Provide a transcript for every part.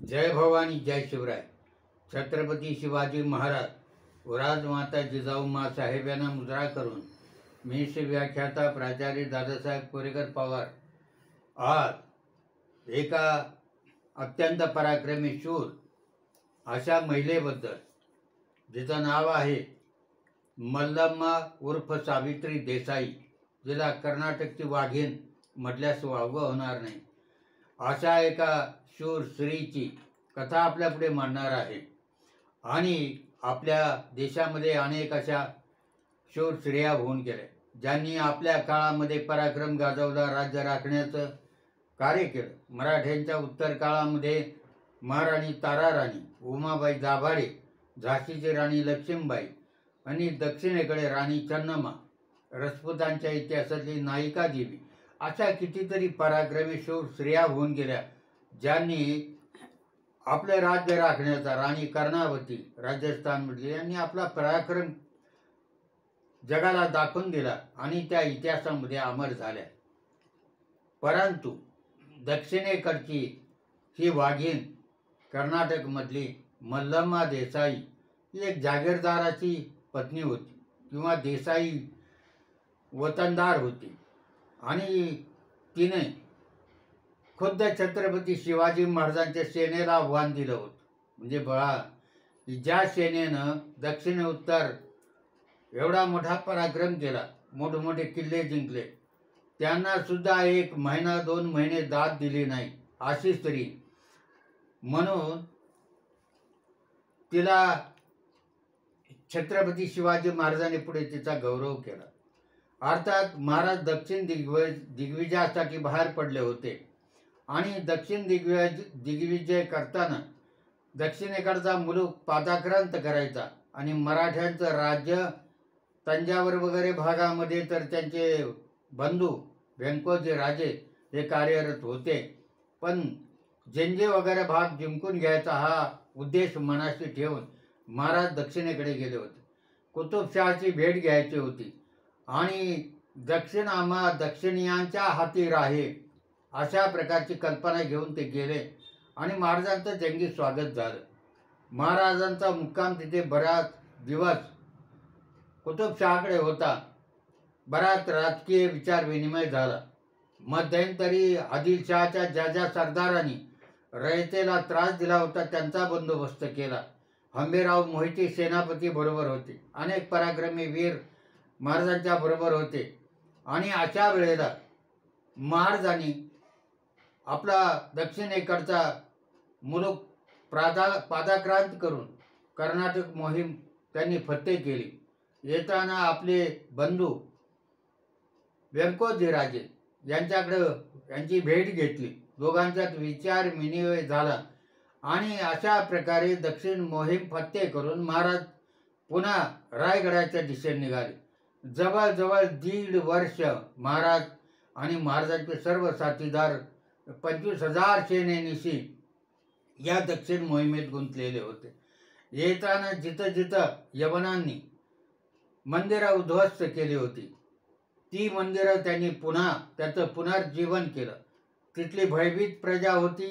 जय भवानी जय शिवराय. छत्रपती शिवाजी महाराज व राजमाता जिजाऊ साहेब यांना मुजरा करून मी व्याख्याता प्राचार्य दादासाहेब कोरेकर पवार आज एका अत्यंत पराक्रमी शूर अशा महिलेबद्दल जिचं नाव आहे मल्लम्मा उर्फ सावित्री देसाई, जिला कर्नाटकची वाघीण म्हटल्यास वावगं होणार नाही, अशा एका शूर स्त्रीची कथा आपल्यापुढे मांडणार आहे. आणि आपल्या देशामध्ये अनेक अशा शूर स्त्रिया होऊन गेल्या ज्यांनी आपल्या काळामध्ये पराक्रम गाजवला, राज्य राखण्याचं कार्य केलं. मराठ्यांच्या उत्तर काळामध्ये महाराणी ताराराणी, उमाबाई दाभाडे, झाशीची राणी लक्ष्मीबाई आणि दक्षिणेकडे राणी चन्नम्मा, राजपुतांच्या इतिहासातली नायिका देवी, अशा कितीतरी पराक्रमी शूर स्त्रिया होऊन गेल्या ज्यांनी आपले राज्य राखण्याचा, राणी कर्णावती राजस्थानमधली, यांनी आपला पराक्रम जगाला दाखवून दिला आणि त्या इतिहासामध्ये अमर झाल्या. परंतु दक्षिणेकडची ही वाघीण कर्नाटकमधली मल्लम्मा देसाई ही एक जागीरदाराची पत्नी होती किंवा देसाई वतनदार होती आणि तिने खुद्द छत्रपती शिवाजी महाराजांच्या सेनेला आव्हान दिलं होतं. म्हणजे बघा, ज्या सेनेनं दक्षिण उत्तर एवढा मोठा पराक्रम केला, मोठमोठे किल्ले जिंकले, त्यांना सुद्धा 1 महिना 2 महिने दाद दिली नाही अशी स्त्री. म्हणून तिला छत्रपती शिवाजी महाराजांनी पुढे तिचा गौरव केला. अर्थात महाराज दक्षिण दिग्विजयासाठी बाहेर पडले होते आणि दक्षिण दिग्विजय करताना दक्षिणेकडचा मुलूक पादाक्रांत करायचा आणि मराठ्यांचं राज्य तंजावर वगैरे भागामध्ये तर त्यांचे बंधू व्यंकोजी राजे हे कार्यरत होते. पण जंजे वगैरे भाग जिंकून घ्यायचा हा उद्देश मनाशी ठेवून महाराज दक्षिणेकडे गेले होते. कुतुबशहाची भेट घ्यायची होती आणि दक्षिणीयांच्या हाती राहे अशा प्रकारची कल्पना घेऊन ते गेले आणि महाराजांचं जंगी स्वागत झालं. महाराजांचा मुक्काम तिथे बराच दिवस कुतुबशहाकडे होता. बराच राजकीय विचारविनिमय झाला. मध्यंतरी आदिलशहाच्या ज्या सरदारांनी रयतेला त्रास दिला होता त्यांचा बंदोबस्त केला. हंबीरराव मोहिते सेनापती बरोबर होते, अनेक पराक्रमी वीर महाराजांच्या बरोबर होते आणि अशा वेळेला महाराजांनी आपला दक्षिणेकडचा मुलूक पादाक्रांत करून कर्नाटक मोहीम त्यांनी फत्ते केली. येताना आपले बंधू व्यंकोजी राजे यांची भेट घेतली. दोघांच्यात विचार विनिमय झाला आणि अशा प्रकारे दक्षिण मोहीम फत्ते करून महाराज पुन्हा रायगडाच्या दिशेने निघाले. जवळजवळ 1.5 वर्ष महाराज आणि महाराजांचे सर्व साथीदार 25,000 सेनेनिशी या दक्षिण मोहिमेत गुंतलेले होते. येताना जिथं जिथं यवनांनी मंदिरं उद्ध्वस्त केली होती ती मंदिरं त्यांनी पुन्हा त्याचं पुनर्जीवन केलं. तिथली भयभीत प्रजा होती,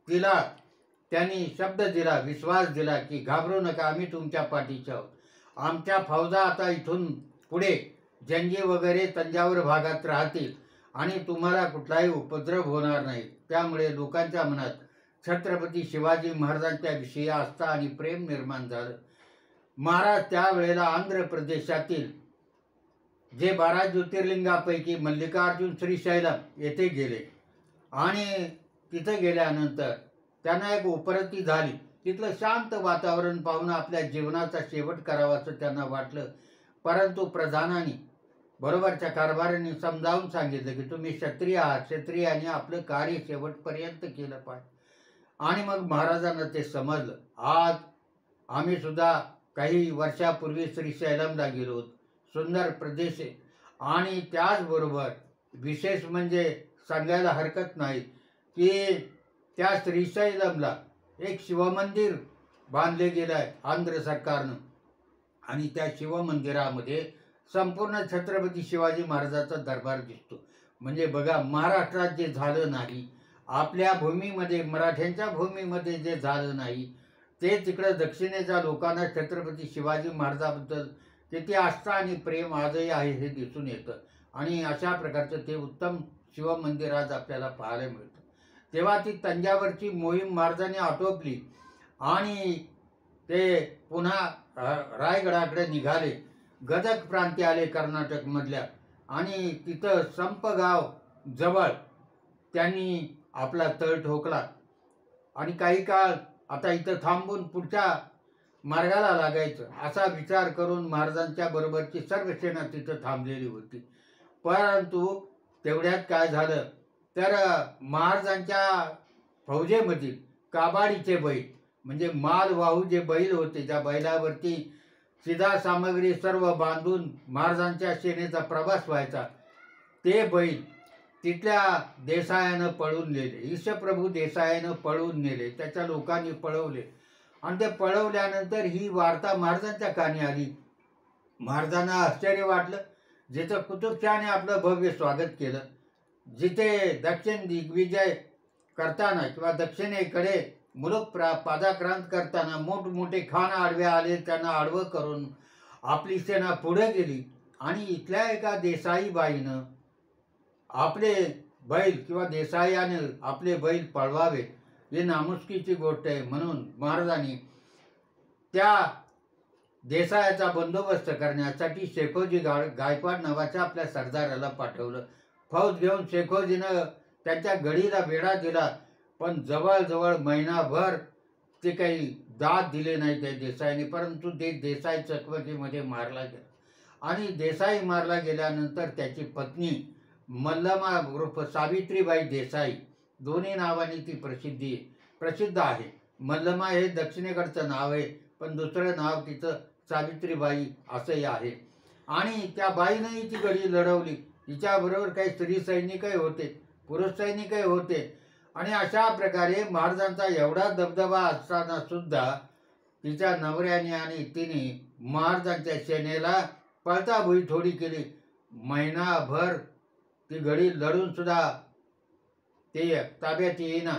तिला त्यांनी शब्द दिला, विश्वास दिला की घाबरू नका, आम्ही तुमच्या पाठीचे आहोत. आमच्या फौजा आता इथून पुढे जंगी वगैरे तंजावर भागात राहतील आणि तुम्हाला कुठलाही उपद्रव होणार नाही. त्यामुळे लोकांच्या मनात छत्रपती शिवाजी महाराजांच्या विषयी आस्था आणि प्रेम निर्माण झालं. महाराज त्यावेळेला आंध्र प्रदेशातील जे 12 ज्योतिर्लिंगापैकी मल्लिकार्जुन श्रीशैलम येथे गेले आणि तिथे गेल्यानंतर त्यांना एक उपरती झाली. तिथलं शांत वातावरण पाहून आपल्या जीवनाचा शेवट करावा असं त्यांना वाटलं. परंतु प्रधानांनी बरोबरच्या कारभारांनी समजावून सांगितलं की तुम्ही क्षत्रिय आहात, क्षत्रियाने आपलं कार्य शेवटपर्यंत केलं पाहिजे. आणि मग महाराजांना ते समजलं. आज आम्ही सुद्धा काही वर्षापूर्वी श्रीशैलमला गेलो होतो. सुंदर प्रदेश आहे आणि त्याचबरोबर विशेष म्हणजे सांगायला हरकत नाही की त्या श्रीशैलमला एक शिवमंदिर बांधले गेलं आहे आंध्र सरकारनं आणि त्या शिवमंदिरामध्ये संपूर्ण छत्रपती शिवाजी महाराजांचा दरबार दिसतो. म्हणजे बघा, महाराष्ट्रात जे झालं नाही आपल्या भूमीमध्ये, मराठ्यांच्या भूमीमध्ये जे झालं नाही ते तिकडं दक्षिणेच्या लोकांना छत्रपती शिवाजी महाराजाबद्दल किती आस्था आणि प्रेम आजही आहे हे दिसून येतं. आणि अशा प्रकारचं ते उत्तम शिवमंदिर आज आपल्याला पाहायला मिळतं. तेव्हा ती तंजावरची मोहीम महाराजांनी आटोपली आणि ते पुन्हा रायगडाकडे निघाले. गदग प्रांती आले कर्नाटकमधल्या आणि तिथं संपगाव जवळ त्यांनी आपला तळ ठोकला आणि काही काळ आता इथं थांबून पुढच्या मार्गाला लागायचं असा विचार करून महाराजांच्या बरोबरची सर्व सेना तिथं थांबलेली होती. परंतु तेवढ्यात काय झालं तर महाराजांच्या फौजेमधील काबाडीचे बैल म्हणजे मालवाहू जे बैल होते, ज्या बैलावरती सीधा सामग्री सर्व बांधून महाराजांच्या सेनेचा प्रवास व्हायचा, ते बैल तिथल्या देसायानं पळून नेले. ईशप्रभू देसायानं पळवून नेले, त्याच्या लोकांनी पळवले आणि ते पळवल्यानंतर ही वार्ता महाराजांच्या कानी आली. महाराजांना आश्चर्य वाटलं. जिथं कुतुबशहाने आपलं भव्य स्वागत केलं, जिथे दक्षिण दिग्विजय करताना किंवा दक्षिणेकडे मुलूक पादाक्रांत करताना मोठमोठे खान आडवे आले, त्यांना आडवं करून आपली सेना पुढे गेली आणि इथल्या एका देसाईबाईनं आपले बैल किंवा देसाईने आपले बैल पळवावे ही नामुष्कीची गोष्ट आहे. म्हणून महाराजांनी त्या देसायाचा बंदोबस्त करण्यासाठी शेखोजी गायकवाड नावाच्या आपल्या सरदाराला पाठवलं. फौज घेऊन शेखोजीनं त्यांच्या गडीला वेढा दिला, पण जवळजवळ महिनाभर ते काही दाद दिले नाही त्या देसाईने. परंतु ते देसाई चकमकीमध्ये मारला गेला आणि देसाई मारला गेल्यानंतर त्याची पत्नी मल्लमा उर्फ सावित्रीबाई देसाई, दोन्ही नावांनी ती प्रसिद्ध आहे. मल्लमा हे दक्षिणेकडचं नाव आहे, पण दुसरं नाव तिचं सावित्रीबाई असंही आहे. आणि त्या बाईनंही ती गडी लढवली. तिच्याबरोबर काही स्त्री सैनिकही होते, पुरुष सैनिकही होते. आणि अशा प्रकारे महाराजांचा एवढा दबदबा असताना सुद्धा तिच्या नवऱ्याने आणि तिने महाराजांच्या सेनेला पळताभुई थोडी केली. महिनाभर ती गडी लढून सुद्धा ते ताब्यात येईना,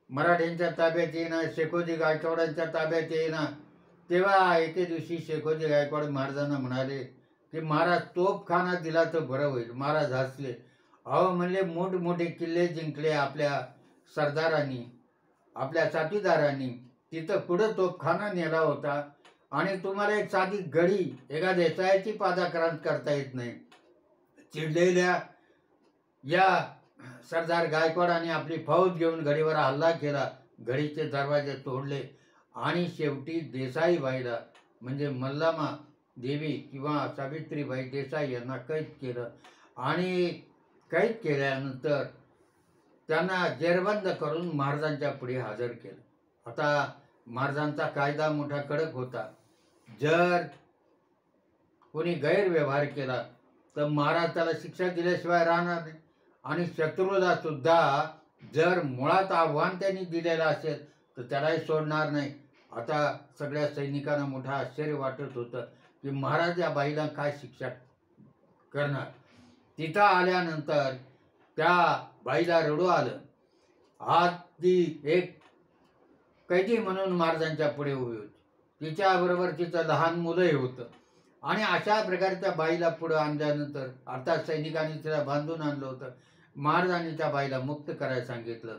मराठ्यांच्या ताब्यात येईना, शेखोजी गायकवाडांच्या ताब्यात येईना. तेव्हा एके दिवशी शेखोजी गायकवाड महाराजांना म्हणाले की महाराज तोफखाना दिला तर बरं होईल. महाराज हसले. अहो म्हणले, मोठमोठे किल्ले जिंकले आपल्या सरदारांनी, आपल्या साथीदारांनी, तिथं पुढं तोफखाना नेला होता आणि तुम्हाला एक साधी गडी एका देसायाची पादाक्रांत करता येत नाही. चिडलेल्या या सरदार गायकवाडाने आपली फौज घेऊन गडीवर हल्ला केला, गडीचे दरवाजे तोडले आणि शेवटी देसाईबाईला म्हणजे मल्लमा देवी किंवा सावित्रीबाई देसाई यांना कैद केलं. आणि कैद केल्यानंतर त्यांना जेरबंद करून महाराजांच्या पुढे हजर केलं. आता महाराजांचा कायदा मोठा कडक होता. जर कोणी गैरव्यवहार केला तर महाराज त्याला शिक्षा दिल्याशिवाय राहणार नाही. आणि शत्रूला सुद्धा जर मुळात आव्हान त्यांनी दिलेलं असेल तर त्यालाही सोडणार नाही. आता सगळ्या सैनिकांना मोठं आश्चर्य वाटत होतं की महाराज या बाईला काय शिक्षा करणार. तिथं आल्यानंतर त्या बाईला रडू आलं. आज ती एक कैदी म्हणून महाराजांच्या पुढे उभी होती, तिच्याबरोबर तिचं लहान मुलंही होतं. आणि अशा प्रकारे त्या बाईला पुढं आणल्यानंतर अर्थात सैनिकांनी तिला बांधून आणलं होतं. महाराजांनी त्या बाईला मुक्त करायला सांगितलं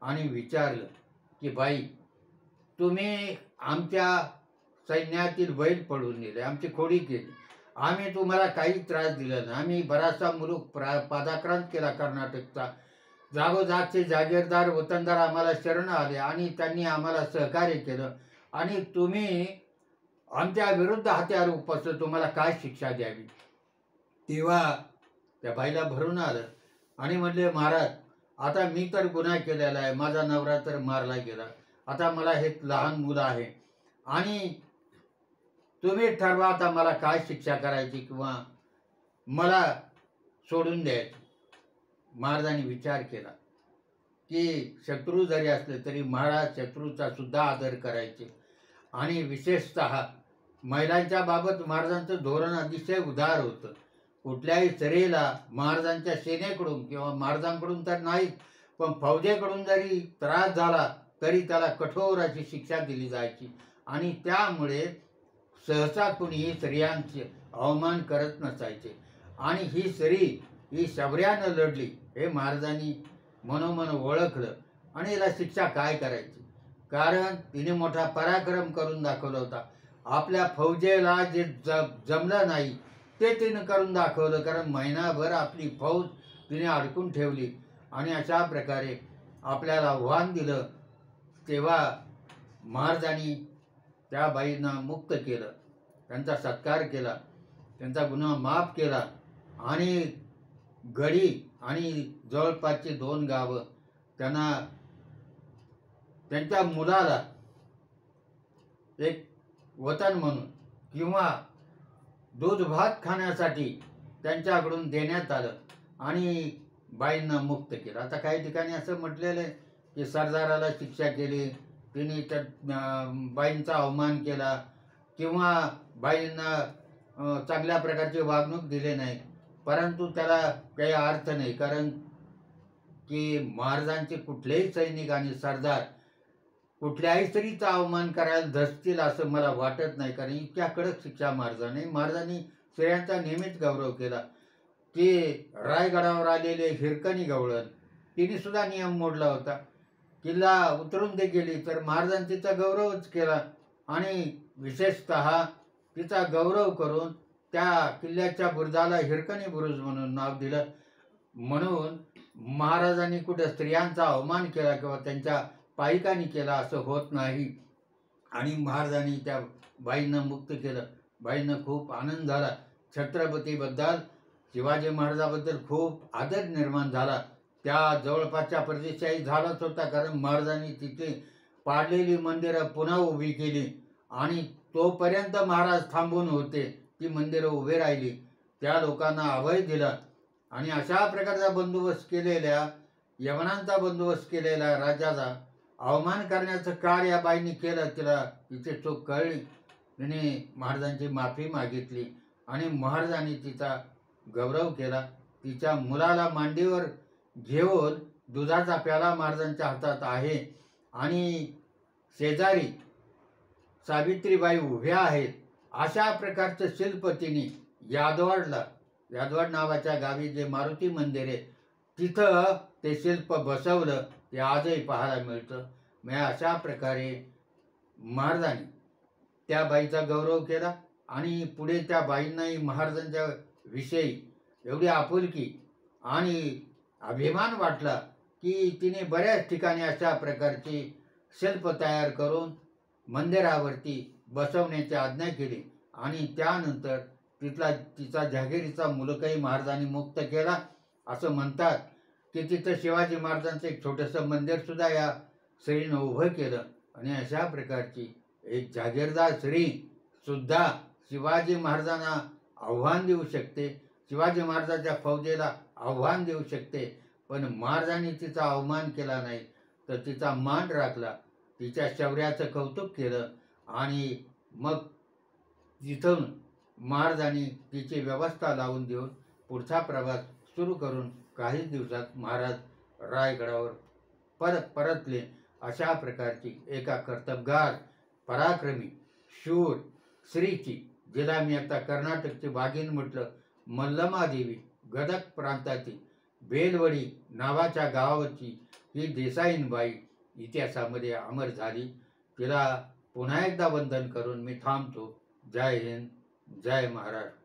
आणि विचारलं की बाई, तुम्ही आमच्या सैन्यातील बैल पळून नेले, आमची खोडी केली, आम्ही तुम्हाला काही त्रास दिला नाही, आम्ही बराचसा मुलूक पादाक्रांत केला कर्नाटकचा, जागोजागचे जागीरदार वतनदार आम्हाला शरण आले आणि त्यांनी आम्हाला सहकार्य केलं आणि तुम्ही आमच्या विरुद्ध हत्यार उपसलं, तुम्हाला काय शिक्षा द्यावी. तेव्हा त्या बाईला भरून आलं आणि म्हणले, महाराज आता मी तर गुन्हा केलेला आहे, माझा नवरा तर मारला गेला, आता मला हे लहान मुलं आहे आणि तुम्ही ठरवा आता मला काय शिक्षा करायची किंवा मला सोडून द्यायचं. महाराजांनी विचार केला की शत्रू जरी असले तरी महाराज शत्रूचा सुद्धा आदर करायचे आणि विशेषतः महिलांच्या बाबत महाराजांचं धोरण अतिशय उदार होतं. कुठल्याही सरेला महाराजांच्या सेनेकडून किंवा महाराजांकडून तर नाहीच, पण फौजेकडून जरी त्रास झाला तरी त्याला कठोर अशी शिक्षा दिली जायची आणि त्यामुळे सहसा कुणीही स्त्रियांचे अवमान करत नसायचे. आणि ही स्त्री ही शौर्यानं लढली हे महाराजांनी मनोमन ओळखलं आणि याला शिक्षा काय करायची, कारण तिने मोठा पराक्रम करून दाखवला होता. आपल्या फौजेला जे जमलं नाही ते तिने करून दाखवलं, कारण महिनाभर आपली फौज तिने अडकून ठेवली आणि अशा प्रकारे आपल्याला आव्हान दिलं. तेव्हा महाराजांनी त्या बाईंना मुक्त केलं, त्यांचा सत्कार केला, त्यांचा गुन्हा माफ केला आणि गडी आणि जवळपासची 2 गावं त्यांना त्यांच्या मुलाला एक वतन म्हणून किंवा दूध भात खाण्यासाठी त्यांच्याकडून देण्यात आलं आणि बाईंना मुक्त केलं. आता काही ठिकाणी असं म्हटलेलं आहे की सरदाराला शिक्षा केली, तिने त्या बाईंचा अवमान केला किंवा बाईंना चांगल्या प्रकारची वागणूक दिली नाही, परंतु त्याला काही अर्थ नाही, कारण की महाराजांचे कुठलेही सैनिक आणि सरदार कुठल्याही स्त्रीचा अवमान करायला धसतील असं मला वाटत नाही, कारण इतक्या कडक शिक्षा महाराजांनी स्त्रियांचा नेहमीच गौरव केला. की रायगडावर आलेले हिरकणी गवळण तिने सुद्धा नियम मोडला होता, किल्ला उतरून ते गेली तर महाराजांनी तिचा गौरवच केला आणि विशेषतः तिचा गौरव करून त्या किल्ल्याच्या बुरुजाला हिरकणी बुरुज म्हणून नाव दिलं. म्हणून महाराजांनी कुठे स्त्रियांचा अवमान केला किंवा त्यांच्या पायिकांनी केला असं होत नाही. आणि महाराजांनी त्या बाईंना मुक्त केलं. बाईंना खूप आनंद झाला. छत्रपतीबद्दल शिवाजी महाराजाबद्दल खूप आदर निर्माण झाला. त्या जवळपासच्या प्रदेशाही झालाच होता, कारण महाराजांनी तिथे पाडलेली मंदिरं पुन्हा उभी केली आणि तोपर्यंत महाराज थांबून होते, ती मंदिरं उभी राहिली, त्या लोकांना अभय दिला. आणि अशा प्रकारचा बंदोबस्त केलेल्या यवनांचा बंदोबस्त केलेल्या राजाचा अवमान करण्याचं कार्य या बाईंनी केलं. तिला तिचे चूक कळली, तिने महाराजांची माफी मागितली आणि महाराजांनी तिचा गौरव केला. तिच्या मुलाला मांडीवर घेऊन दुधाचा प्याला महाराजांच्या हातात आहे आणि शेजारी सावित्रीबाई उभ्या आहेत. अशा प्रकारचं शिल्प तिने यादवाड नावाच्या गावी जे मारुती मंदिर आहे तिथं ते शिल्प बसवलं. ते आजही पाहायला मिळतं. मग अशा प्रकारे महाराजांनी त्या बाईचा गौरव केला आणि पुढे त्या बाईंनाही महाराजांच्या विषयी एवढी आपुलकी आणि अभिमान वाटला की तिने बऱ्याच ठिकाणी अशा प्रकारची शिल्प तयार करून मंदिरावरती बसवण्याची आज्ञा केली. आणि त्यानंतर तिचा जहागिरीचा मुलगाही महाराजांनी मुक्त केला. असं म्हणतात की तिथं शिवाजी महाराजांचं एक छोटंसं मंदिरसुद्धा या स्त्रीनं उभं केलं. आणि अशा प्रकारची एक जागीरदार स्त्री सुद्धा शिवाजी महाराजांना आव्हान देऊ शकते, शिवाजी महाराजांच्या फौजेला आव्हान देऊ शकते. पण महाराजांनी तिचा अवमान केला नाही, तर तिचा मान राखला, तिच्या शौर्याचं कौतुक केलं आणि मग तिथून महाराजांनी तिची व्यवस्था लावून देऊन पुढचा प्रवास सुरू करून काहीच दिवसात महाराज रायगडावर परतले. अशा प्रकारची एका कर्तबगार पराक्रमी शूर स्त्रीची, जिला मी आता कर्नाटकची वाघीण म्हटलं, मल्लमादेवी गदग प्रांतातील बेलवडी नावाच्या गावाची ही देसाईंबाई इतिहासामध्ये अमर झाली. तिला पुन्हा एकदा वंदन करून मी थांबतो. जय हिंद, जय महाराष्ट्र.